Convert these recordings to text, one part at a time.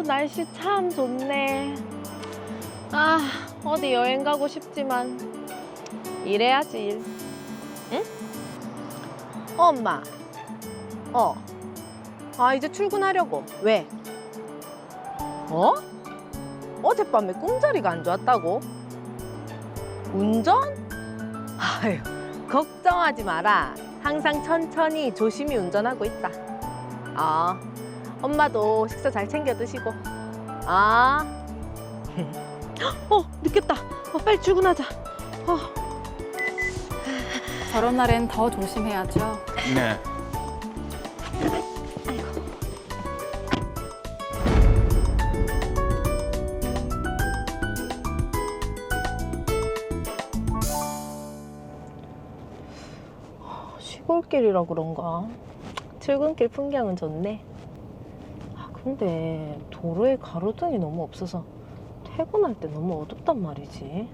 날씨 참 좋네. 아, 어디 여행 가고 싶지만 일해야지, 일. 응? 엄마. 이제 출근하려고. 왜? 어젯밤에 꿈자리가 안 좋았다고? 운전? 아유, 걱정하지 마라. 항상 천천히 조심히 운전하고 있다. 엄마도 식사 잘 챙겨 드시고. 늦겠다. 빨리 출근하자. 저런 날엔 더 조심해야죠. 네. 시골길이라 그런가? 출근길 풍경은 좋네. 근데 도로에 가로등이 너무 없어서 퇴근할 때 너무 어둡단 말이지.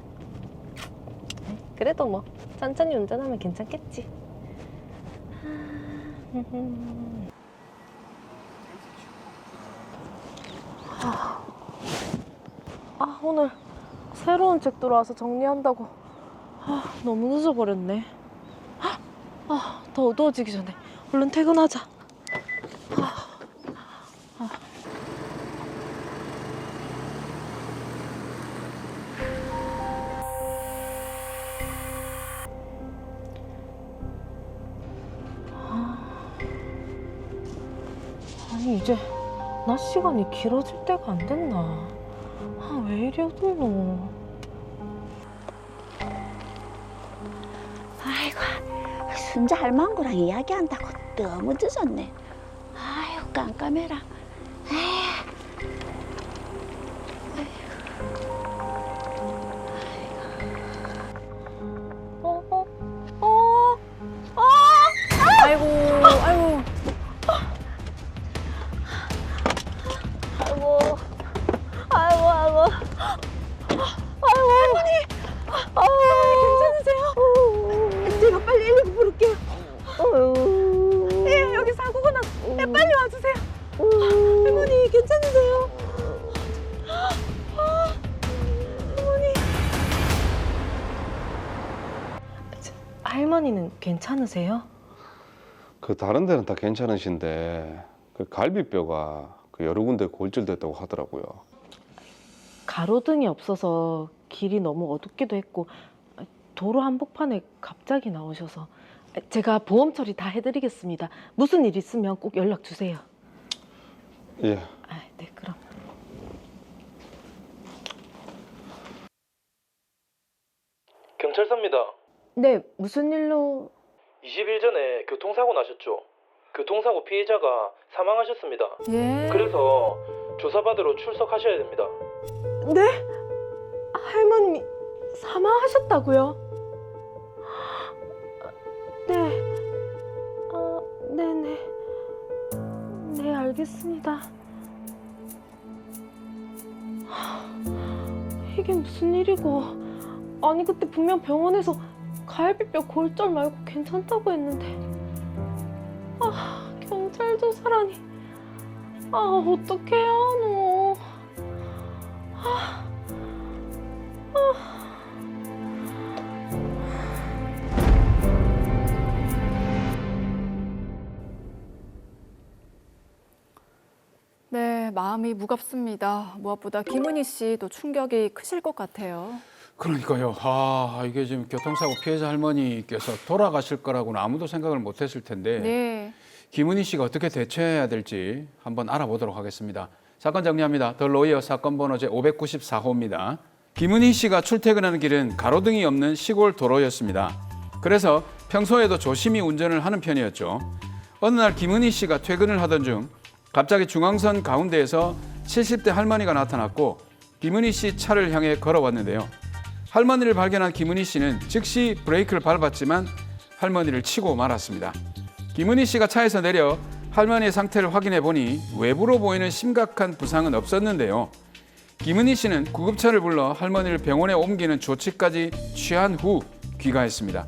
그래도 뭐 천천히 운전하면 괜찮겠지. 오늘 새로운 책 들어와서 정리한다고 너무 늦어버렸네. 더 어두워지기 전에 얼른 퇴근하자. 아니 이제 낮 시간이 길어질 때가 안 됐나? 왜 이리 어둡노? 아이고, 순자 할망구랑 이야기한다고 너무 늦었네. 아유, 깜깜해라. 아이고, 아이고. 할머니 괜찮으세요? 제가 빨리 119 부를게요. 예, 여기 사고가 났어. 빨리 와주세요. 할머니 괜찮으세요? 할머니. 할머니는 괜찮으세요? 그 다른 데는 다 괜찮으신데 그 갈비뼈가 그 여러 군데 골절됐다고 하더라고요. 가로등이 없어서 길이 너무 어둡기도 했고 도로 한복판에 갑자기 나오셔서 제가 보험 처리 다 해드리겠습니다. 무슨 일 있으면 꼭 연락 주세요. 예. 네, 그럼. 경찰서입니다. 네, 무슨 일로? 20일 전에 교통사고 나셨죠? 교통사고 피해자가 사망하셨습니다. 예. 그래서 조사받으러 출석하셔야 됩니다. 네? 할머님이 사망하셨다고요? 네. 네네. 네, 알겠습니다. 이게 무슨 일이고? 아니, 그때 분명 병원에서 갈비뼈 골절 말고 괜찮다고 했는데. 경찰 조사라니. 어떡해요, 너. 네, 마음이 무겁습니다. 무엇보다 김은희 씨도 충격이 크실 것 같아요. 그러니까요. 이게 지금 교통사고 피해자 할머니께서 돌아가실 거라고는 아무도 생각을 못 했을 텐데 네. 김은희 씨가 어떻게 대처해야 될지 한번 알아보도록 하겠습니다. 사건 정리합니다. 더 로이어 사건 번호 제 594호입니다. 김은희 씨가 출퇴근하는 길은 가로등이 없는 시골 도로였습니다. 그래서 평소에도 조심히 운전을 하는 편이었죠. 어느 날 김은희 씨가 퇴근을 하던 중 갑자기 중앙선 가운데에서 70대 할머니가 나타났고 김은희 씨 차를 향해 걸어왔는데요. 할머니를 발견한 김은희 씨는 즉시 브레이크를 밟았지만 할머니를 치고 말았습니다. 김은희 씨가 차에서 내려 할머니의 상태를 확인해 보니 외부로 보이는 심각한 부상은 없었는데요. 김은희 씨는 구급차를 불러 할머니를 병원에 옮기는 조치까지 취한 후 귀가했습니다.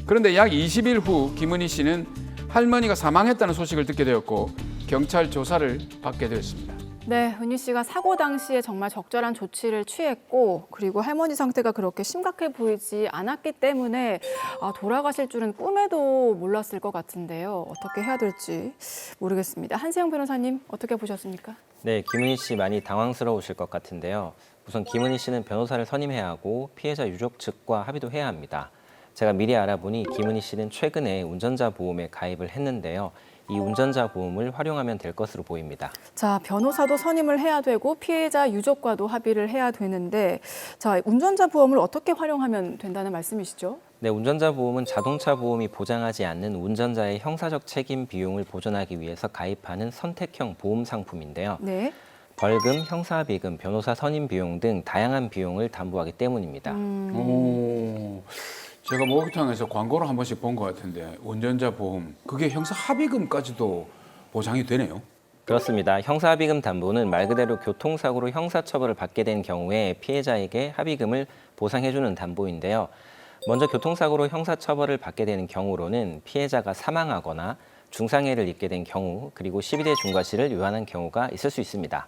그런데 약 20일 후 김은희 씨는 할머니가 사망했다는 소식을 듣게 되었고 경찰 조사를 받게 되었습니다. 네, 은희 씨가 사고 당시에 정말 적절한 조치를 취했고 그리고 할머니 상태가 그렇게 심각해 보이지 않았기 때문에 돌아가실 줄은 꿈에도 몰랐을 것 같은데요. 어떻게 해야 될지 모르겠습니다. 한세영 변호사님 어떻게 보셨습니까? 네, 김은희 씨 많이 당황스러우실 것 같은데요. 우선 김은희 씨는 변호사를 선임해야 하고 피해자 유족 측과 합의도 해야 합니다. 제가 미리 알아보니 김은희 씨는 최근에 운전자 보험에 가입을 했는데요. 이 운전자 보험을 활용하면 될 것으로 보입니다. 자, 변호사도 선임을 해야 되고 피해자 유족과도 합의를 해야 되는데 자, 운전자 보험을 어떻게 활용하면 된다는 말씀이시죠? 네, 운전자 보험은 자동차 보험이 보장하지 않는 운전자의 형사적 책임 비용을 보전하기 위해서 가입하는 선택형 보험 상품인데요. 네. 벌금, 형사비금, 변호사 선임 비용 등 다양한 비용을 담보하기 때문입니다. 오, 제가 목욕탕에서 광고를 한 번씩 본 것 같은데 운전자 보험 그게 형사 합의금까지도 보장이 되네요. 그렇습니다. 형사합의금 담보는 말 그대로 교통사고로 형사처벌을 받게 된 경우에 피해자에게 합의금을 보상해주는 담보인데요. 먼저 교통사고로 형사처벌을 받게 되는 경우로는 피해자가 사망하거나 중상해를 입게 된 경우 그리고 12대 중과실을 위반한 경우가 있을 수 있습니다.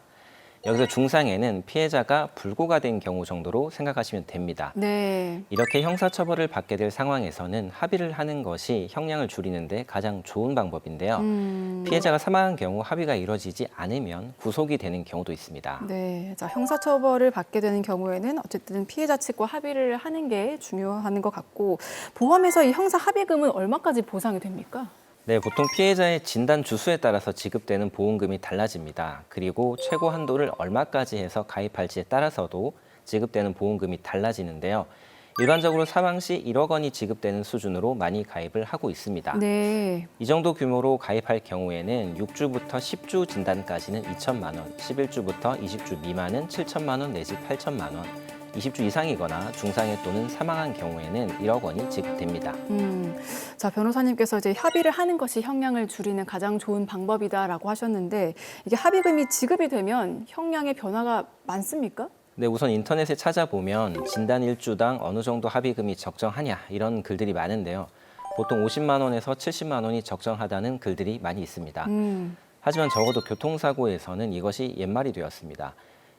여기서 중상해는 피해자가 불구가 된 경우 정도로 생각하시면 됩니다. 네. 이렇게 형사처벌을 받게 될 상황에서는 합의를 하는 것이 형량을 줄이는 데 가장 좋은 방법인데요. 피해자가 사망한 경우 합의가 이루어지지 않으면 구속이 되는 경우도 있습니다. 네, 자, 형사처벌을 받게 되는 경우에는 어쨌든 피해자 측과 합의를 하는 게 중요한 것 같고 보험에서 이 형사 합의금은 얼마까지 보상이 됩니까? 네, 보통 피해자의 진단 주수에 따라서 지급되는 보험금이 달라집니다. 그리고 최고 한도를 얼마까지 해서 가입할지에 따라서도 지급되는 보험금이 달라지는데요. 일반적으로 사망 시 1억 원이 지급되는 수준으로 많이 가입을 하고 있습니다. 네. 이 정도 규모로 가입할 경우에는 6주부터 10주 진단까지는 2천만 원, 11주부터 20주 미만은 7천만 원 내지 8천만 원, 20주 이상이거나 중상해 또는 사망한 경우에는 1억 원이 지급됩니다. 자, 변호사님께서 이제 합의를 하는 것이 형량을 줄이는 가장 좋은 방법이다라고 하셨는데 이게 합의금이 지급이 되면 형량의 변화가 많습니까? 네, 우선 인터넷에 찾아보면 진단 1주당 어느 정도 합의금이 적정하냐 이런 글들이 많은데요. 보통 50만 원에서 70만 원이 적정하다는 글들이 많이 있습니다. 하지만 적어도 교통사고에서는 이것이 옛말이 되었습니다.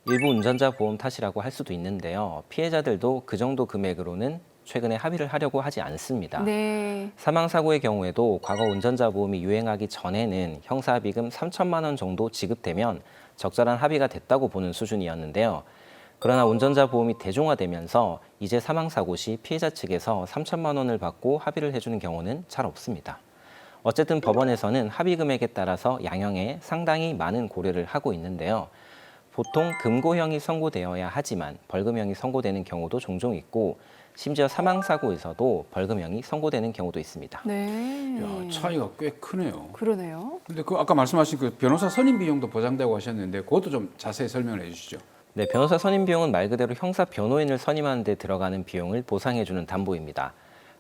일부 운전자 보험 탓이라고 할 수도 있는데요. 피해자들도 그 정도 금액으로는 최근에 합의를 하려고 하지 않습니다. 네. 사망사고의 경우에도 과거 운전자 보험이 유행하기 전에는 형사합의금 3천만 원 정도 지급되면 적절한 합의가 됐다고 보는 수준이었는데요. 그러나 운전자 보험이 대중화되면서 이제 사망사고 시 피해자 측에서 3천만 원을 받고 합의를 해주는 경우는 잘 없습니다. 어쨌든 법원에서는 합의 금액에 따라서 양형에 상당히 많은 고려를 하고 있는데요. 보통 금고형이 선고되어야 하지만 벌금형이 선고되는 경우도 종종 있고 심지어 사망사고에서도 벌금형이 선고되는 경우도 있습니다. 네. 야, 차이가 꽤 크네요. 그러네요. 근데 그 아까 말씀하신 그 변호사 선임 비용도 보장되고 하셨는데 그것도 좀 자세히 설명을 해주시죠. 네, 변호사 선임 비용은 말 그대로 형사 변호인을 선임하는 데 들어가는 비용을 보상해주는 담보입니다.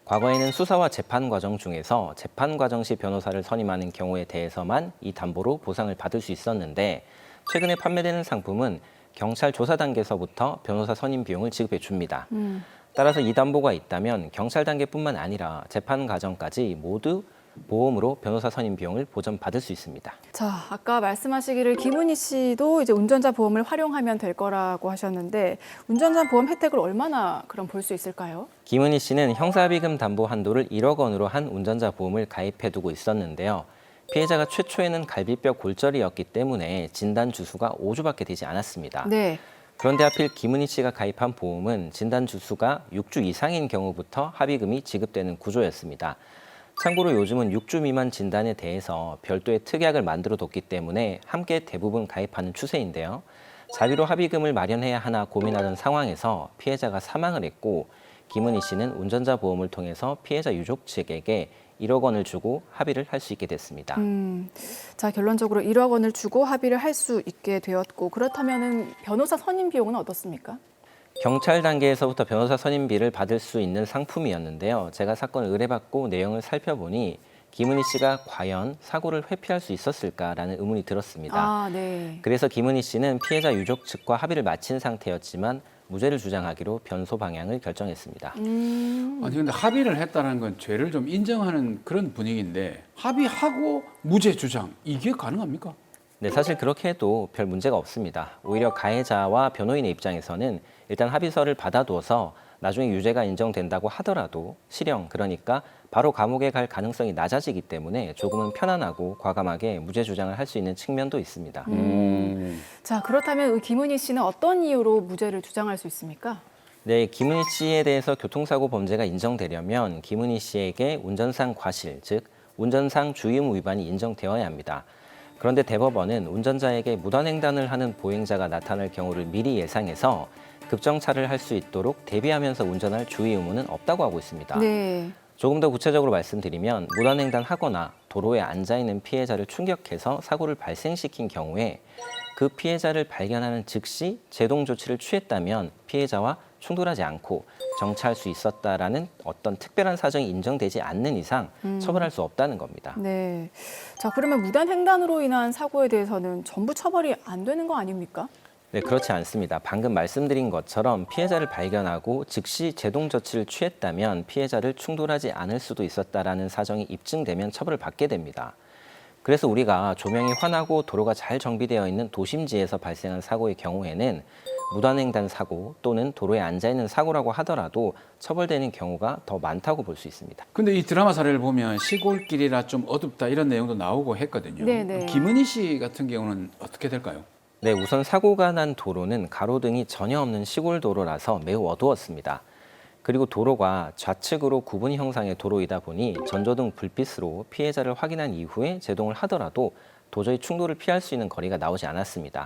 과거에는 수사와 재판 과정 중에서 재판 과정 시 변호사를 선임하는 경우에 대해서만 이 담보로 보상을 받을 수 있었는데 최근에 판매되는 상품은 경찰 조사 단계에서부터 변호사 선임 비용을 지급해 줍니다. 따라서 이 담보가 있다면 경찰 단계뿐만 아니라 재판 과정까지 모두 보험으로 변호사 선임 비용을 보전받을 수 있습니다. 자, 아까 말씀하시기를 김은희 씨도 이제 운전자 보험을 활용하면 될 거라고 하셨는데 운전자 보험 혜택을 얼마나 그럼 볼 수 있을까요? 김은희 씨는 형사합의금 담보 한도를 1억 원으로 한 운전자 보험을 가입해두고 있었는데요. 피해자가 최초에는 갈비뼈 골절이었기 때문에 진단 주수가 5주밖에 되지 않았습니다. 네. 그런데 하필 김은희 씨가 가입한 보험은 진단 주수가 6주 이상인 경우부터 합의금이 지급되는 구조였습니다. 참고로 요즘은 6주 미만 진단에 대해서 별도의 특약을 만들어뒀기 때문에 함께 대부분 가입하는 추세인데요. 자비로 합의금을 마련해야 하나 고민하던 상황에서 피해자가 사망을 했고 김은희 씨는 운전자 보험을 통해서 피해자 유족 측에게 1억 원을 주고 합의를 할 수 있게 됐습니다. 자, 결론적으로 1억 원을 주고 합의를 할 수 있게 되었고 그렇다면은 변호사 선임 비용은 어떻습니까? 경찰 단계에서부터 변호사 선임비를 받을 수 있는 상품이었는데요. 제가 사건을 의뢰받고 내용을 살펴보니 김은희 씨가 과연 사고를 회피할 수 있었을까라는 의문이 들었습니다. 아, 네. 그래서 김은희 씨는 피해자 유족 측과 합의를 마친 상태였지만 무죄를 주장하기로 변소 방향을 결정했습니다. 아니 근데 합의를 했다는 건 죄를 좀 인정하는 그런 분위기인데 합의하고 무죄 주장 이게 가능합니까? 네, 사실 그렇게 해도 별 문제가 없습니다. 오히려 가해자와 변호인의 입장에서는 일단 합의서를 받아두어서 나중에 유죄가 인정된다고 하더라도 실형, 그러니까 바로 감옥에 갈 가능성이 낮아지기 때문에 조금은 편안하고 과감하게 무죄 주장을 할 수 있는 측면도 있습니다. 자, 그렇다면 김은희 씨는 어떤 이유로 무죄를 주장할 수 있습니까? 네, 김은희 씨에 대해서 교통사고 범죄가 인정되려면 김은희 씨에게 운전상 과실, 즉 운전상 주의의무 위반이 인정되어야 합니다. 그런데 대법원은 운전자에게 무단횡단을 하는 보행자가 나타날 경우를 미리 예상해서 급정차를 할 수 있도록 대비하면서 운전할 주의 의무는 없다고 하고 있습니다. 네. 조금 더 구체적으로 말씀드리면 무단횡단하거나 도로에 앉아있는 피해자를 충격해서 사고를 발생시킨 경우에 그 피해자를 발견하는 즉시 제동 조치를 취했다면 피해자와 충돌하지 않고 정차할 수 있었다라는 어떤 특별한 사정이 인정되지 않는 이상 처벌할 수 없다는 겁니다. 네. 자, 그러면 무단 횡단으로 인한 사고에 대해서는 전부 처벌이 안 되는 거 아닙니까? 네, 그렇지 않습니다. 방금 말씀드린 것처럼 피해자를 발견하고 즉시 제동 조치를 취했다면 피해자를 충돌하지 않을 수도 있었다라는 사정이 입증되면 처벌을 받게 됩니다. 그래서 우리가 조명이 환하고 도로가 잘 정비되어 있는 도심지에서 발생한 사고의 경우에는 무단횡단 사고 또는 도로에 앉아있는 사고라고 하더라도 처벌되는 경우가 더 많다고 볼 수 있습니다. 근데 이 드라마 사례를 보면 시골길이라 좀 어둡다 이런 내용도 나오고 했거든요. 네네. 김은희 씨 같은 경우는 어떻게 될까요? 네, 우선 사고가 난 도로는 가로등이 전혀 없는 시골 도로라서 매우 어두웠습니다. 그리고 도로가 좌측으로 구분 형상의 도로이다 보니 전조등 불빛으로 피해자를 확인한 이후에 제동을 하더라도 도저히 충돌을 피할 수 있는 거리가 나오지 않았습니다.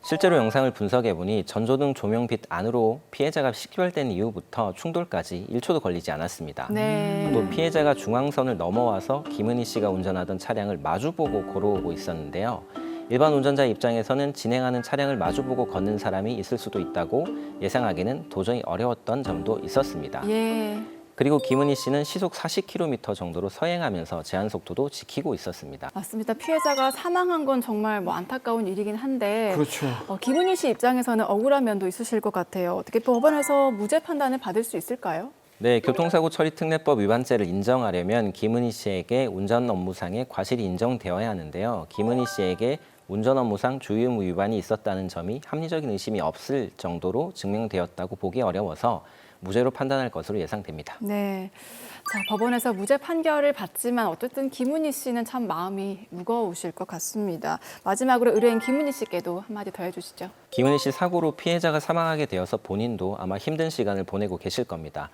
실제로 영상을 분석해보니 전조등 조명빛 안으로 피해자가 식별된 이후부터 충돌까지 1초도 걸리지 않았습니다. 네. 또 피해자가 중앙선을 넘어와서 김은희 씨가 운전하던 차량을 마주보고 걸어오고 있었는데요. 일반 운전자 입장에서는 진행하는 차량을 마주보고 걷는 사람이 있을 수도 있다고 예상하기는 도저히 어려웠던 점도 있었습니다. 예. 그리고 김은희 씨는 시속 40km 정도로 서행하면서 제한 속도도 지키고 있었습니다. 맞습니다. 피해자가 사망한 건 정말 안타까운 일이긴 한데 그렇죠. 김은희 씨 입장에서는 억울한 면도 있으실 것 같아요. 어떻게 법원에서 무죄 판단을 받을 수 있을까요? 네, 교통사고 처리 특례법 위반죄를 인정하려면 김은희 씨에게 운전 업무상의 과실이 인정되어야 하는데요. 김은희 씨에게 운전 업무상 주의의무 위반이 있었다는 점이 합리적인 의심이 없을 정도로 증명되었다고 보기 어려워서 무죄로 판단할 것으로 예상됩니다. 네. 자, 법원에서 무죄 판결을 받지만 어쨌든 김은희 씨는 참 마음이 무거우실 것 같습니다. 마지막으로 의뢰인 김은희 씨께도 한마디 더 해주시죠. 김은희 씨 사고로 피해자가 사망하게 되어서 본인도 아마 힘든 시간을 보내고 계실 겁니다.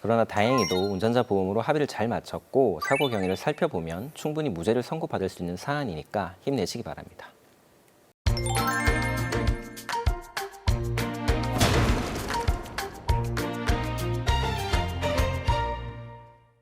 그러나 다행히도 운전자 보험으로 합의를 잘 마쳤고 사고 경위를 살펴보면 충분히 무죄를 선고받을 수 있는 사안이니까 힘내시기 바랍니다.